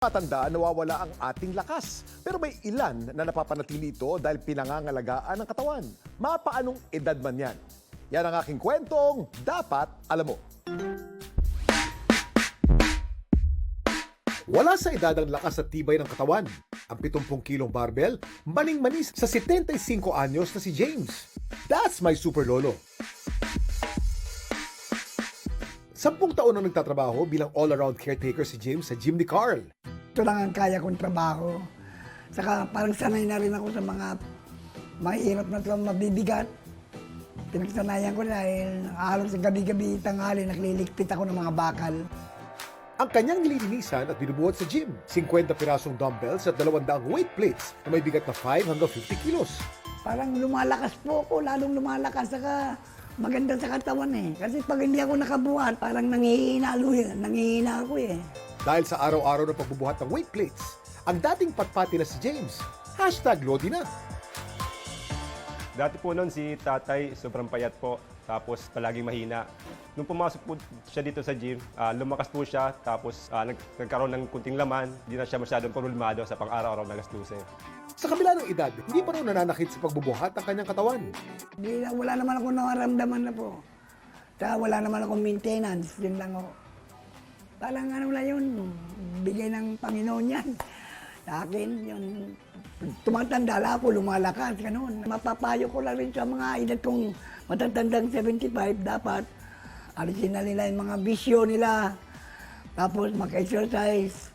Matanda, nawawala ang ating lakas. Pero may ilan na napapanatili ito dahil pinangangalagaan ng katawan. Mapaanong edad man yan? Yan ang aking kwentong dapat alam mo. Wala sa edad ang lakas at tibay ng katawan. Ang 70 kilong barbell, maning-manis sa 75 anyos na si James. That's my super lolo. 10 taon na nagtatrabaho bilang all-around caretaker si James sa gym ni Carl. Ito lang ang kaya kong trabaho. Saka parang sanay na rin ako sa mga mahirap na ito, mabibigat. Pinagsanayan ko dahil halos sa gabi-gabi tanghali nagliligpit ako ng mga bakal. Ang kanyang nililinisan at binubuhat sa gym, 50 pirasong dumbbells at 200 weight plates na may bigat na 5 hanggang 50 kilos. Parang lumalakas po ako, lalong lumalakas. Saka maganda sa katawan eh. Kasi pag hindi ako nakabuhat, parang nangihina ako eh. Dahil sa araw-araw na pagbubuhat ng weight plates, ang dating patpati na si James, #Lodi na. Dati po noon si tatay, sobrang payat po, tapos palaging mahina. Nung pumasok po siya dito sa gym, lumakas po siya, tapos nagkaroon ng kunting laman, hindi na siya masyadong porulmado sa pang-araw-araw na gastusin. Sa kabila ng edad, hindi pa raw nananakit sa pagbubuhat ng kanyang katawan. Wala naman ako nakaramdaman na po. Saka wala naman akong maintenance, yun lang ako. Parang ano na yun, bigay ng Panginoon yan. Sa akin, yun, tumatanda ako, lumalakas, ganun. Mapapayo ko lang rin sa mga edad kong matatandang 75, dapat alisin na nila yung mga bisyo nila. Tapos mag-exercise,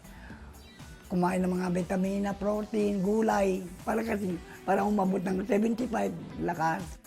kumain ng mga vitamina, protein, gulay, para umabot ng 75, lakas.